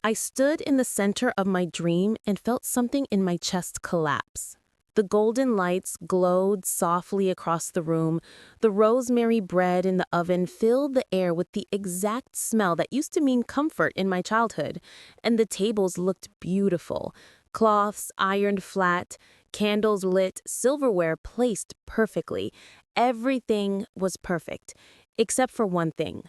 I stood in the center of my dream and felt something in my chest collapse. The golden lights glowed softly across the room. The rosemary bread in the oven filled the air with the exact smell that used to mean comfort in my childhood. And the tables looked beautiful. Cloths ironed flat, candles lit, silverware placed perfectly. Everything was perfect, except for one thing.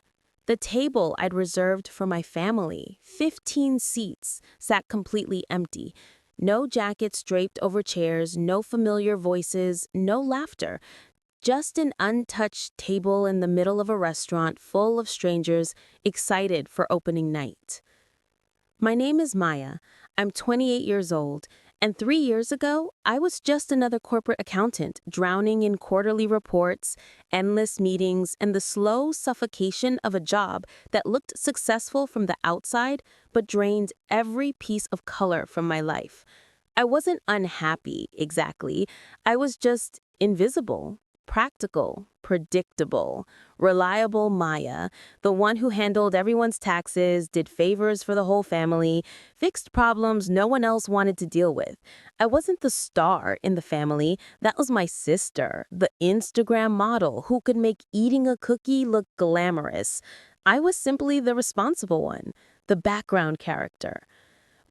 The table I'd reserved for my family, 15 seats, sat completely empty. No jackets draped over chairs, no familiar voices, no laughter. Just an untouched table in the middle of a restaurant full of strangers excited for opening night. My name is Maya. I'm 28 years old, and 3 years ago, I was just another corporate accountant, drowning in quarterly reports, endless meetings, and the slow suffocation of a job that looked successful from the outside but drained every piece of color from my life. I wasn't unhappy, exactly. I was just invisible, practical, predictable, reliable Maya, the one who handled everyone's taxes, did favors for the whole family, fixed problems no one else wanted to deal with. I wasn't the star in the family. That was my sister, the Instagram model who could make eating a cookie look glamorous. I was simply the responsible one, the background character.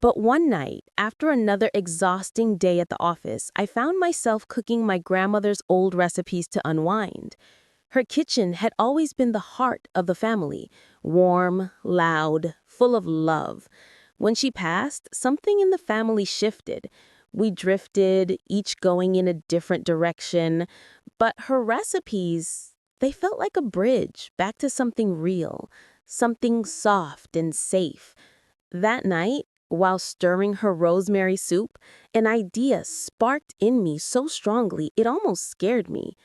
But one night, after another exhausting day at the office, I found myself cooking my grandmother's old recipes to unwind. Her kitchen had always been the heart of the family, warm, loud, full of love. When she passed, something in the family shifted. We drifted, each going in a different direction, but her recipes, they felt like a bridge back to something real, something soft and safe. That night, while stirring her rosemary soup, an idea sparked in me so strongly it almost scared me.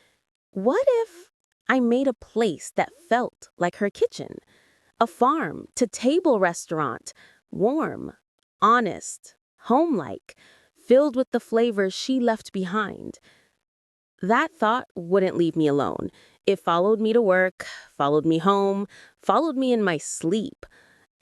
What if I made a place that felt like her kitchen? A farm-to-table restaurant, warm, honest, home-like, filled with the flavors she left behind. That thought wouldn't leave me alone. It followed me to work, followed me home, followed me in my sleep.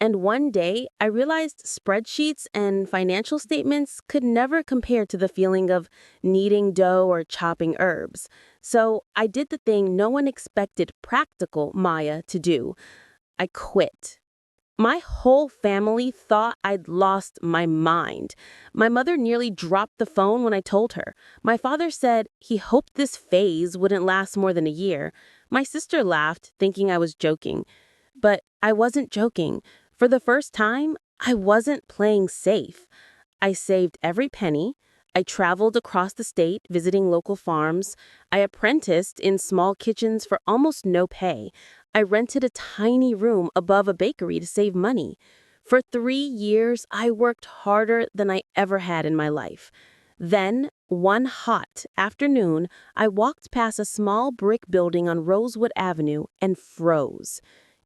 And one day, I realized spreadsheets and financial statements could never compare to the feeling of kneading dough or chopping herbs. So I did the thing no one expected practical Maya to do. I quit. My whole family thought I'd lost my mind. My mother nearly dropped the phone when I told her. My father said he hoped this phase wouldn't last more than a year. My sister laughed, thinking I was joking. But I wasn't joking. For the first time, I wasn't playing safe. I saved every penny. I traveled across the state visiting local farms. I apprenticed in small kitchens for almost no pay. I rented a tiny room above a bakery to save money. For 3 years, I worked harder than I ever had in my life. Then, one hot afternoon, I walked past a small brick building on Rosewood Avenue and froze.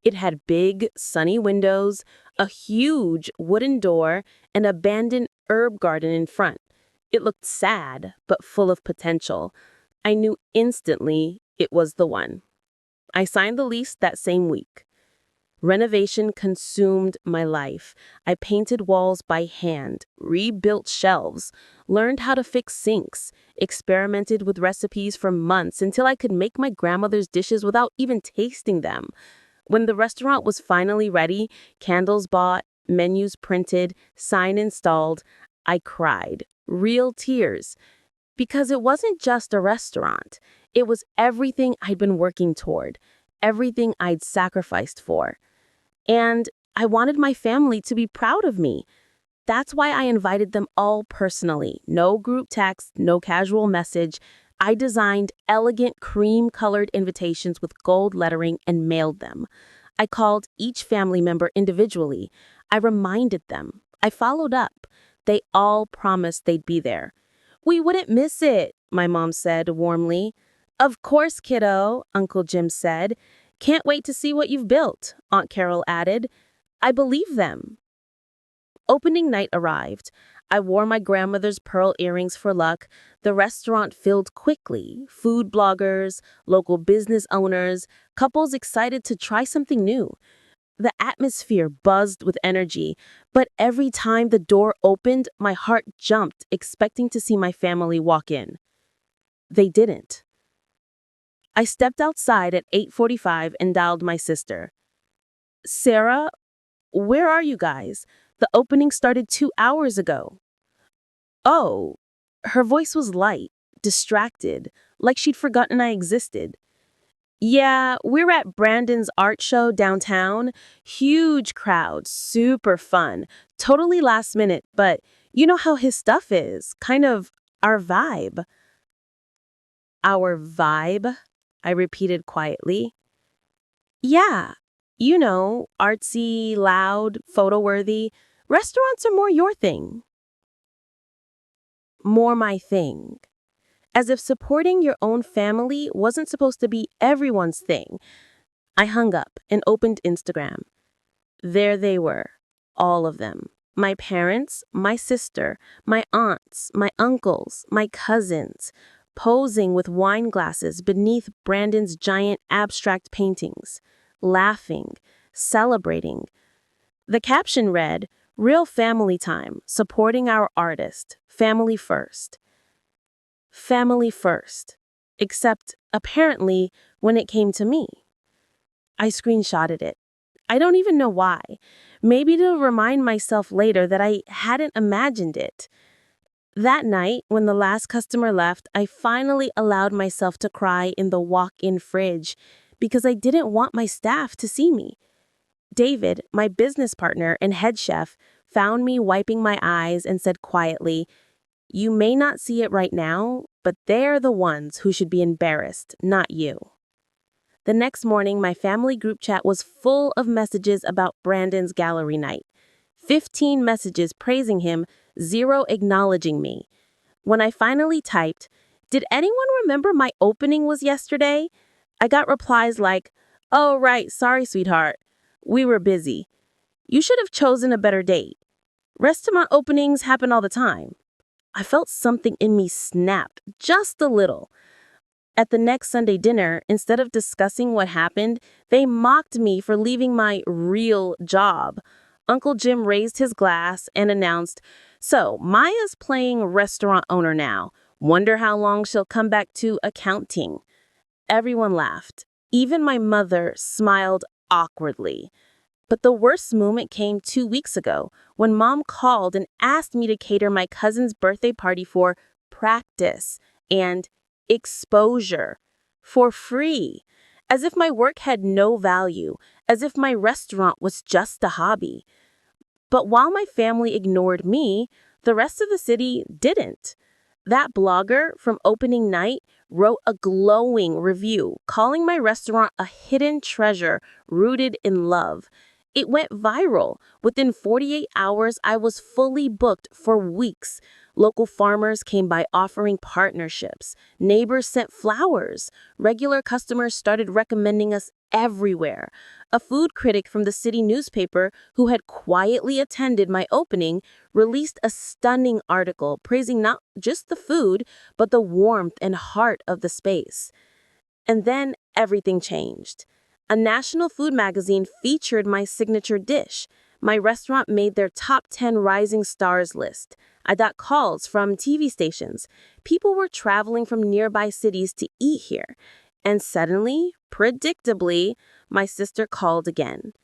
It had big, sunny windows, a huge wooden door, and an abandoned herb garden in front. It looked sad, but full of potential. I knew instantly it was the one. I signed the lease that same week. Renovation consumed my life. I painted walls by hand, rebuilt shelves, learned how to fix sinks, experimented with recipes for months until I could make my grandmother's dishes without even tasting them. When the restaurant was finally ready, candles bought, menus printed, sign installed, I cried. Real tears. Because it wasn't just a restaurant. It was everything I'd been working toward, everything I'd sacrificed for. And I wanted my family to be proud of me. That's why I invited them all personally. No group text, no casual message. I designed elegant cream-colored invitations with gold lettering and mailed them. I called each family member individually. I reminded them. I followed up. They all promised they'd be there. "We wouldn't miss it," my mom said warmly. "Of course, kiddo," Uncle Jim said. "Can't wait to see what you've built," Aunt Carol added. I believed them. Opening night arrived. I wore my grandmother's pearl earrings for luck. The restaurant filled quickly. Food bloggers, local business owners, couples excited to try something new. The atmosphere buzzed with energy, but every time the door opened, my heart jumped, expecting to see my family walk in. They didn't. I stepped outside at 8:45 and dialed my sister. Sarah, where are you guys? The opening started 2 hours ago. Oh, her voice was light, distracted, like she'd forgotten I existed. Yeah, we're at Brandon's art show downtown. Huge crowd, super fun. Totally last minute, but you know how his stuff is. Kind of our vibe. Our vibe? I repeated quietly. Yeah, you know, artsy, loud, photo-worthy. Restaurants are more your thing. More my thing. As if supporting your own family wasn't supposed to be everyone's thing. I hung up and opened Instagram. There they were, all of them. My parents, my sister, my aunts, my uncles, my cousins, posing with wine glasses beneath Brandon's giant abstract paintings, laughing, celebrating. The caption read, "Real family time, supporting our artist, family first." Family first. Except, apparently, when it came to me. I screenshotted it. I don't even know why. Maybe to remind myself later that I hadn't imagined it. That night, when the last customer left, I finally allowed myself to cry in the walk-in fridge because I didn't want my staff to see me. David, my business partner and head chef, found me wiping my eyes and said quietly, "You may not see it right now, but they're the ones who should be embarrassed, not you." The next morning, my family group chat was full of messages about Brandon's gallery night. 15 messages praising him, 0 acknowledging me. When I finally typed, "Did anyone remember my opening was yesterday?" I got replies like, "Oh, right, sorry, sweetheart. We were busy. You should have chosen a better date. Restaurant openings happen all the time." I felt something in me snap, just a little. At the next Sunday dinner, instead of discussing what happened, they mocked me for leaving my real job. Uncle Jim raised his glass and announced, "So, Maya's playing restaurant owner now. Wonder how long she'll come back to accounting." Everyone laughed. Even my mother smiled awkwardly. But the worst moment came 2 weeks ago when Mom called and asked me to cater my cousin's birthday party for practice and exposure for free, as if my work had no value, as if my restaurant was just a hobby. But while my family ignored me, the rest of the city didn't. That blogger from opening night wrote a glowing review calling my restaurant a hidden treasure rooted in love. It went viral. Within 48 hours, I was fully booked for weeks. Local farmers came by offering partnerships. Neighbors sent flowers. Regular customers started recommending us everywhere. A food critic from the city newspaper who had quietly attended my opening released a stunning article praising not just the food, but the warmth and heart of the space. And then everything changed. A national food magazine featured my signature dish. My restaurant made their top 10 rising stars list. I got calls from TV stations. People were traveling from nearby cities to eat here. And suddenly, predictably, my sister called again.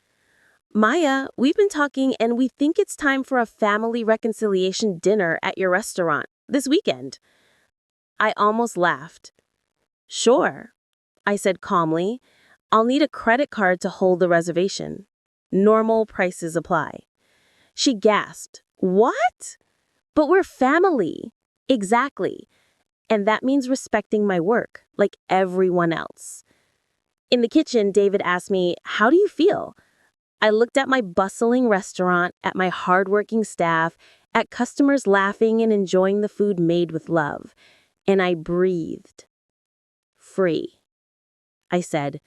"Maya, we've been talking and we think it's time for a family reconciliation dinner at your restaurant this weekend." I almost laughed. "Sure," I said calmly. "I'll need a credit card to hold the reservation. Normal prices apply." She gasped. "What?" "But we're family." "Exactly. And that means respecting my work, like everyone else." In the kitchen, David asked me, "How do you feel?" I looked at my bustling restaurant, at my hardworking staff, at customers laughing and enjoying the food made with love. And I breathed. Free. I said,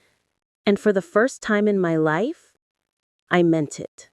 and for the first time in my life, I meant it.